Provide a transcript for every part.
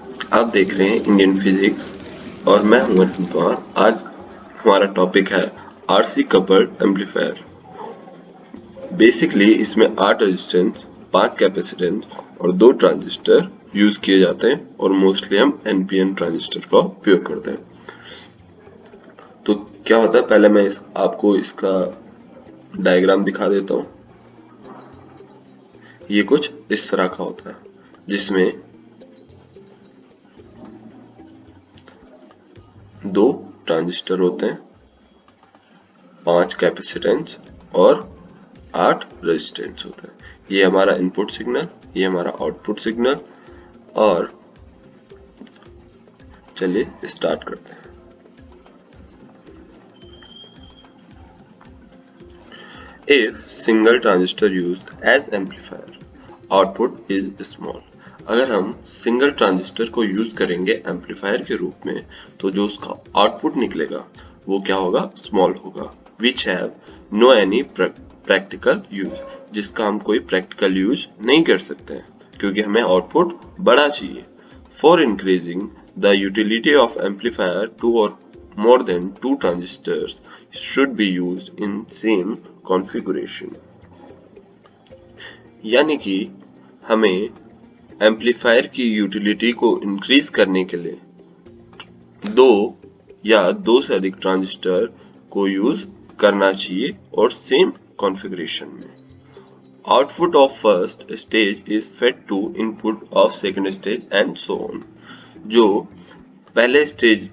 आप देख रहे हैं इंडियन फिजिक्स और मैं हूं अर्जुन पवार। आज हमारा टॉपिक है आरसी कपल्ड एम्पलीफायर। बेसिकली इसमें 8 रेजिस्टेंस, 5 कैपेसिटेंस और 2 ट्रांजिस्टर यूज किए जाते हैं और मोस्टली हम एनपीएन ट्रांजिस्टर का उपयोग करते हैं। तो क्या होता है, पहले मैं आपको इसका डायग्राम दिखा देता हूँ। ये कुछ इस तरह का होता है जिसमें 2 ट्रांजिस्टर होते हैं, 5 कैपेसिटेंस और 8 रेजिस्टेंस होता है। ये हमारा इनपुट सिग्नल, ये हमारा आउटपुट सिग्नल। और चलिए स्टार्ट करते हैं। If single transistor used as amplifier, output is small। अगर हम सिंगल ट्रांजिस्टर को यूज करेंगे एम्पलीफायर के रूप में तो जो उसका आउटपुट निकलेगा वो क्या होगा, स्मॉल होगा। Which have no any practical use, जिसका हम कोई प्रैक्टिकल यूज नहीं कर सकते हैं क्योंकि हमें आउटपुट बड़ा चाहिए। For increasing the utility of amplifier two और more than 2 transistors should be used in same configuration। यानी कि हमें एम्पलीफायर की यूटिलिटी को इंक्रीज करने के लिए 2 या 2 से अधिक ट्रांजिस्टर को यूज करना चाहिए और सेम कॉन्फ़िगरेशन में। Output of first stage is fed to input of second stage and so on. जो पहले स्टेज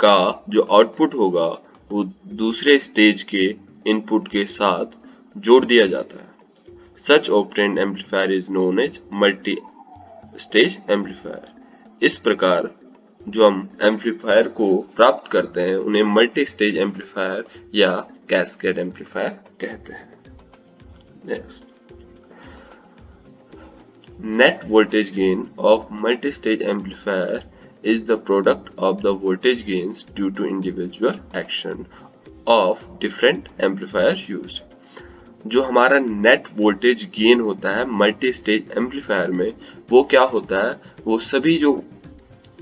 का जो आउटपुट होगा वो दूसरे स्टेज के इनपुट के साथ जोड़ दिया जाता है। Such operand amplifier is known as multi stage amplifier. इस प्रकार जो हम एम्पलीफायर को प्राप्त करते हैं उन्हें मल्टी स्टेज एम्पलीफायर या कैस्केड एम्पलीफायर कहते हैं। Next, net voltage gain of multi-stage amplifier is the product of the voltage gains due to individual action of different amplifier used। जो हमारा नेट वोल्टेज गेन होता है मल्टी स्टेज एम्पलीफायर में वो क्या होता है, वो सभी जो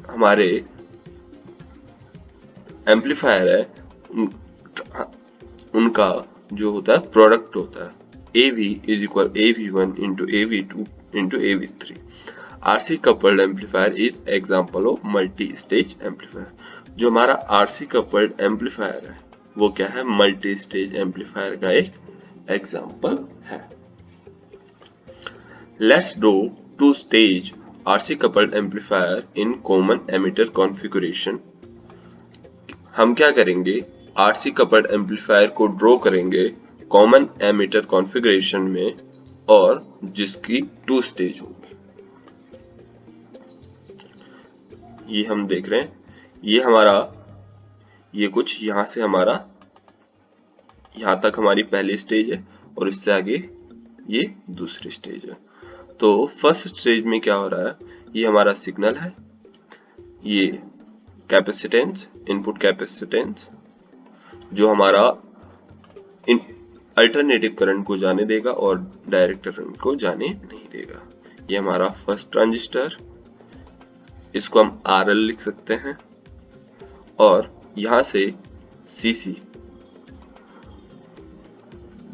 हमारे एम्पलीफायर है उनका जो होता है प्रोडक्ट होता है। AV is equal AV1 into AV2 into AV3। RC coupled amplifier is example of multi-stage amplifier। जो हमारा RC coupled amplifier है वो क्या है, मल्टी स्टेज एम्पलीफायर का एक एग्जाम्पल है। Let's draw two stage RC coupled amplifier in common emitter configuration। हम क्या करेंगे, RC coupled amplifier को ड्रॉ करेंगे कॉमन एमिटर कॉन्फ़िगरेशन में और जिसकी 2 स्टेज होगी। ये हम देख रहे हैं, ये हमारा ये कुछ यहां से हमारा यहां तक हमारी पहली स्टेज है और इससे आगे ये दूसरी स्टेज है। तो फर्स्ट स्टेज में क्या हो रहा है, ये हमारा सिग्नल है, ये कैपेसिटेंस, इनपुट कैपेसिटेंस जो हमारा अल्टरनेटिव करंट को जाने देगा और डायरेक्ट करंट को जाने नहीं देगा। ये हमारा फर्स्ट ट्रांजिस्टर, इसको हम RL लिख सकते हैं। और यहां से CC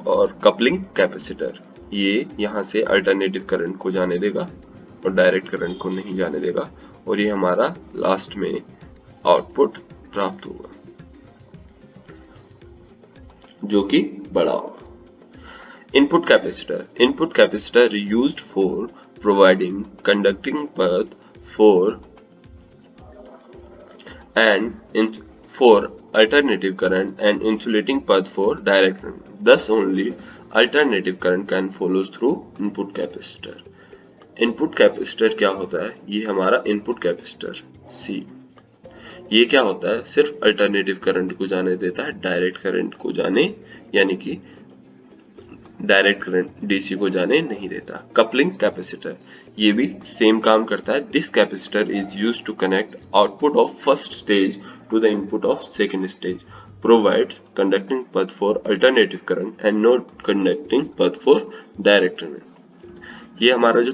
और कपलिंग कैपेसिटर, ये यहां से अल्टरनेटिव करंट को जाने देगा और डायरेक्ट करंट को नहीं जाने देगा। और ये हमारा लास्ट में आउटपुट प्राप्त होगा जो कि बड़ा होगा। Input capacitor used for providing conducting path for alternative current and insulating path for direct current। Thus only alternative current can follow through input capacitor। Input capacitor क्या होता है, ये हमारा इनपुट कैपेसिटर C। ये क्या होता है, सिर्फ अल्टरनेटिव करंट को जाने देता है, डायरेक्ट करंट को जाने यानी कि डायरेक्ट करंट डीसी को जाने नहीं देता। कपलिंग कैपेसिटर, ये भी सेम काम करता है। This capacitor is used to connect output of first stage to the input of second stage, provides conducting path for alternative current and not conducting path for direct current. ये हमारा जो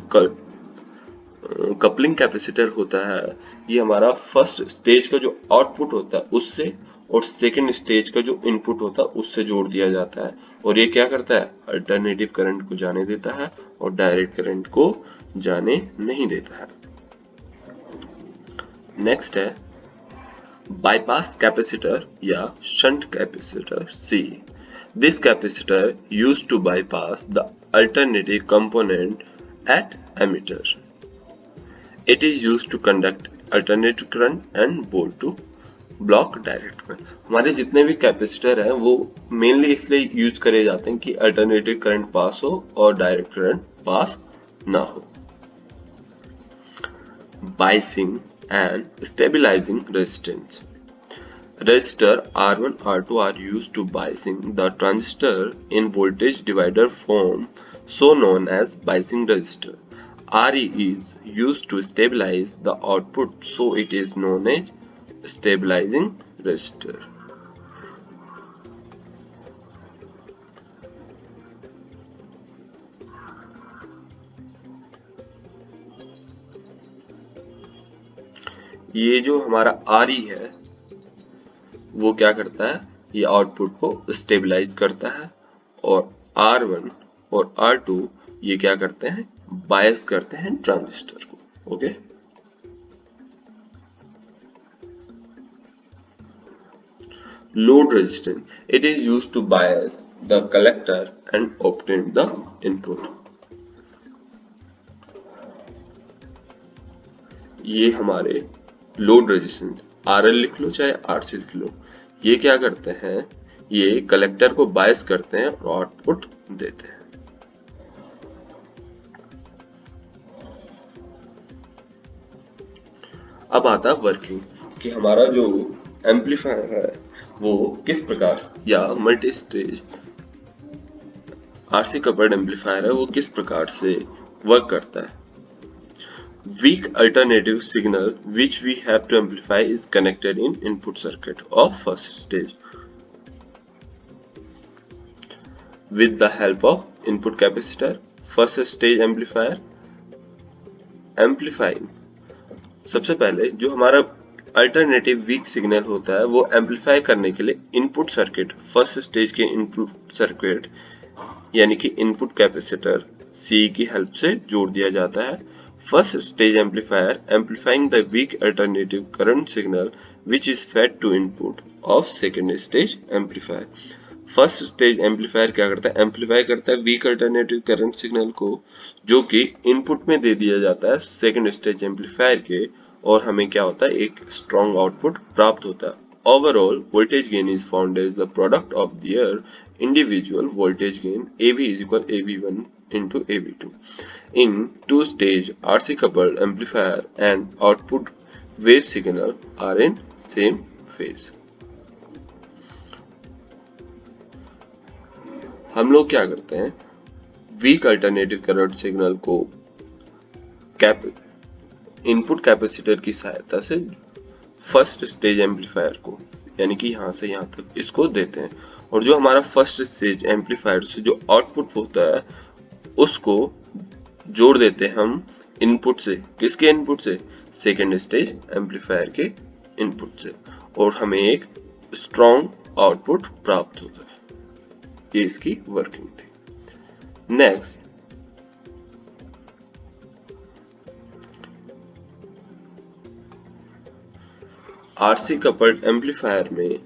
coupling capacitor होता है, ये हमारा first stage का जो output होता है उससे और सेकंड स्टेज का जो इनपुट होता है उससे जोड़ दिया जाता है, और ये क्या करता है, अल्टरनेटिव करंट को जाने देता है और डायरेक्ट करंट को जाने नहीं देता है। नेक्स्ट है bypass capacitor या shunt capacitor C. This capacitor used to bypass the alternative component at emitter. It is used to conduct alternative current and bolt to block direct current. हमारे जितने भी कैपेसिटर हैं वो मेनली इसलिए use करे जाते हैं कि अल्टरनेटिव करंट पास हो और डायरेक्ट करंट पास ना हो। Biasing and stabilizing resistance. Resistor R1, R2 are used to biasing the transistor in voltage divider form, so known as biasing resistor. Re is used to stabilize the output, so it is known as stabilizing resistor. ये जो हमारा Re है वो क्या करता है, ये output को स्टेबलाइज करता है, और R1 और R2 ये क्या करते हैं, बायस करते हैं ट्रांजिस्टर को। Okay, load resistance, it is used to bias the collector and obtain the input. ये हमारे लोड रेजिस्टेंस RL लिख लो चाहे RC लिख लो, ये क्या करते हैं, ये कलेक्टर को बायस करते हैं और आउटपुट देते हैं। अब आता है वर्किंग, कि हमारा जो एम्पलीफायर है वो किस प्रकार से, या multi stage RC coupled amplifier है वो किस प्रकार से वर्क करता है। Weak alternative signal which we have to amplify is connected in input circuit of first stage with the help of input capacitor. First stage amplifier amplifying, सबसे पहले जो हमारा अल्टरनेटिव वीक सिग्नल होता है वो एम्पलीफाई करने के लिए इनपुट सर्किट, फर्स्ट स्टेज के इनपुट सर्किट यानी कि इनपुट कैपेसिटर C की हेल्प से जोड़ दिया जाता है। First stage amplifier amplifying the weak alternative current signal which is fed to input of second stage amplifier. First stage amplifier क्या करता है, amplify करता है weak alternative current signal को जो कि input में दे दिया जाता है second stage amplifier के, और हमें क्या होता है, एक strong output प्राप्त होता है। Overall voltage gain is found as the product of their individual voltage gain. AV is equal AV1 into AV2. In two-stage RC coupled amplifier and output wave signal are in same phase. हम लोग क्या करते हैं, week alternative current signal को input capacitor की सहायता से first stage amplifier को, यानी कि यहाँ से यहाँ तक इसको देते हैं, और जो हमारा फर्स्ट स्टेज एम्पलीफायर से जो आउटपुट होता है उसको जोड़ देते हैं हम इनपुट से, किसके इनपुट से, सेकेंड स्टेज एम्पलीफायर के इनपुट से, और हमें एक स्ट्रॉन्ग आउटपुट प्राप्त होता है। ये इसकी वर्किंग थी। नेक्स्ट, RC कपल्ड एम्पलीफायर में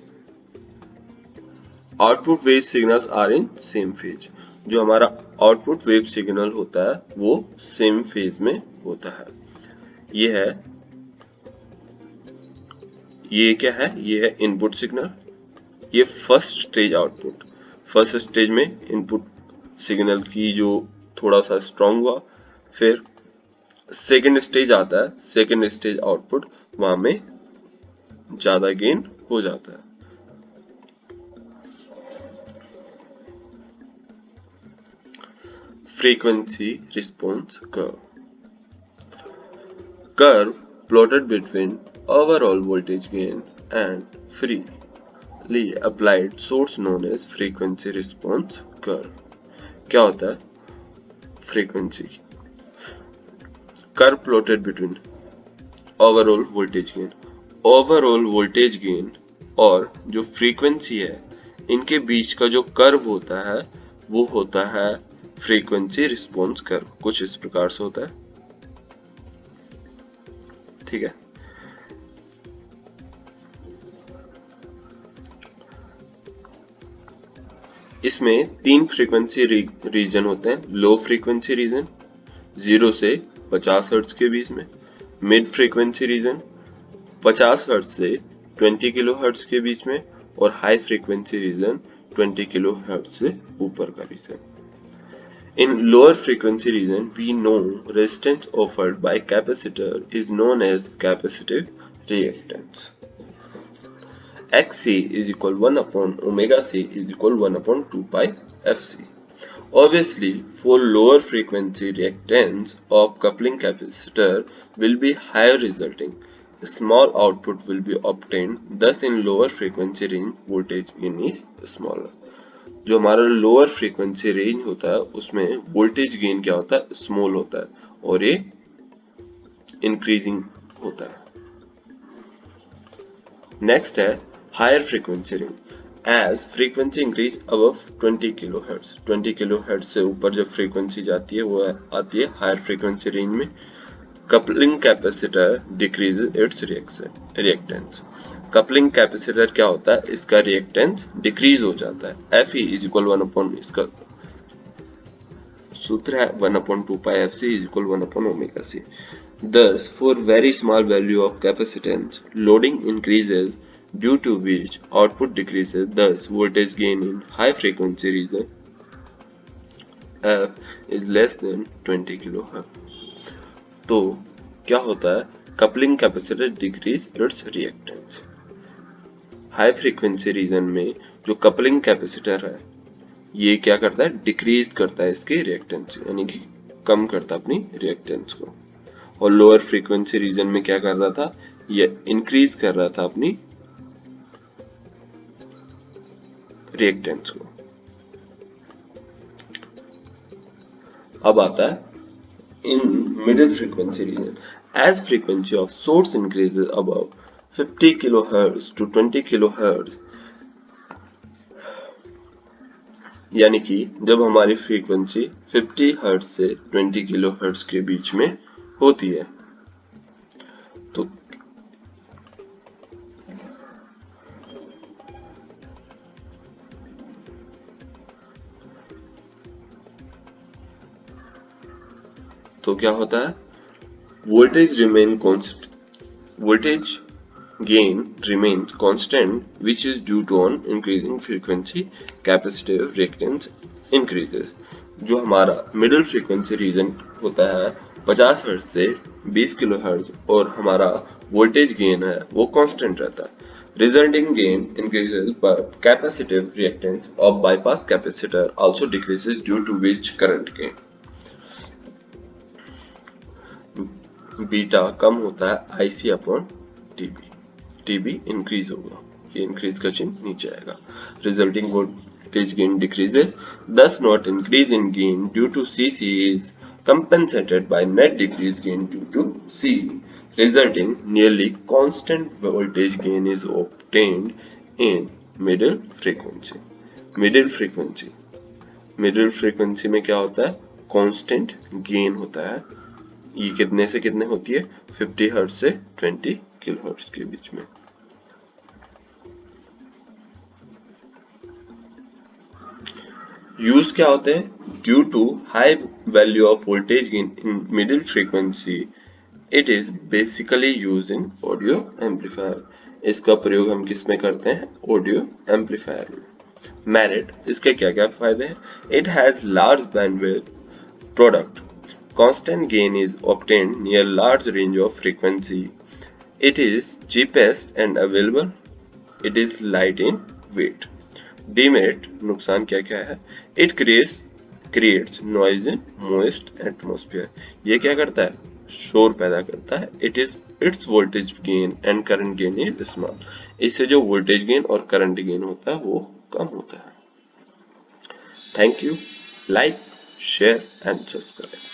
output wave signals are in same phase. जो हमारा आउटपुट वेव सिग्नल होता है वो सेम फेज में होता है। ये क्या है, ये है इनपुट सिग्नल, ये first stage output. First stage में इनपुट सिग्नल की जो थोड़ा सा स्ट्रॉन्ग हुआ, फिर सेकेंड स्टेज आता है, सेकेंड स्टेज आउटपुट वहां में ज्यादा गेन हो जाता है। Frequency response curve plotted between overall voltage gain and freely applied source known as frequency response curve। क्या होता है frequency? curve plotted between overall voltage gain. Overall voltage gain और जो फ्रीक्वेंसी है इनके बीच का जो कर्व होता है वो होता है फ्रीक्वेंसी रिस्पॉन्स कर्व। कुछ इस प्रकार से होता है, ठीक है। इसमें 3 फ्रीक्वेंसी रीजन होते हैं। लो फ्रीक्वेंसी रीजन 0 से 50 हर्ट्ज के बीच में, मिड फ्रीक्वेंसी रीजन 50 हर्ट्ज से 20 किलो हर्ट्ज के बीच में, और high frequency region 20 kilo hertz से ऊपर का रीजन। In lower frequency region, we know resistance offered by capacitor is known as capacitive reactance. Xc is equal 1 upon omega c is equal 1 upon 2 pi fc. Obviously, for lower frequency reactance of coupling capacitor will be higher, resulting small output will be obtained. Thus, in lower frequency range, voltage gain is smaller. जो हमारा lower frequency range होता है उसमें voltage gain क्या होता है, small होता है, और ये इंक्रीजिंग होता है। नेक्स्ट है higher frequency range. As frequency increase above 20 kilo hertz, 20 kilo hertz से ऊपर जब फ्रीक्वेंसी जाती है वो आती है हायर फ्रीक्वेंसी रेंज में। Coupling capacitor decreases its reactance. Coupling capacitor क्या होता है, इसका रिएक्टेंस डिक्रीज हो जाता है। Fe इज इक्वल 1 अपॉन, इसका सूत्र है 1 upon 2 pi Fc is equal 1 upon omega c। Thus, for very small value of capacitance, loading increases due to which output decreases. Thus, voltage gain in high frequency region F is less than 20 kHz. तो क्या होता है, coupling capacitor decrease its reactance. High frequency region में जो coupling capacitor है ये क्या करता है, डिक्रीज करता है इसके रिएक्टेंस, यानी कि कम करता है अपनी रिएक्टेंस को। और लोअर फ्रीक्वेंसी रीजन में क्या कर रहा था, ये इंक्रीज कर रहा था अपनी रिएक्टेंस को। अब आता है in middle frequency region. As frequency of source increases above 50 kilohertz to 20 kilohertz, यानी कि जब हमारी फ्रीक्वेंसी 50 हर्ट्ज से 20 किलोहर्ट्ज के बीच में होती है तो क्या होता है, voltage gain remains constant, which is due to on increasing frequency capacitive reactance increases. जो हमारा मिडिल फ्रीक्वेंसी रीजन होता है 50 हर्ट्ज से 20 किलो हर्ट्ज, और हमारा वोल्टेज गेन है वो कांस्टेंट रहता है। Resulting gain increases, but capacitive reactance of bypass capacitor also decreases, due to which current gain beta कम होता है IC अपॉन TB इंक्रीज होगा, ये इंक्रीज का चिन्ह नीचे आएगा। Resulting voltage gain decreases, thus not increase in gain due to CC is compensated by net decrease gain due to CE, resulting nearly constant voltage gain is obtained in middle frequency. Middle frequency में क्या होता है, constant gain होता है। ये कितने से कितने होती है, 50 हर्ट्ज से 20 किलोहर्ट्ज के बीच में। यूज क्या होते हैं, due to high value of voltage gain in middle frequency it is basically use in audio amplifier. इसका प्रयोग हम किस में करते हैं, ऑडियो एम्पलीफायर में। मेरिट, इसके क्या क्या फायदे हैं, it has large bandwidth product, constant gain is obtained near large range of frequency, it is cheapest and available, it is light in weight. Demerit, नुकसान क्या क्या है, it creates noise in moist atmosphere, ये क्या करता है, शोर पैदा करता है। its voltage gain and current gain is small, इससे जो वोल्टेज गेन और करंट गेन होता है वो कम होता है। Thank you, like, share and subscribe.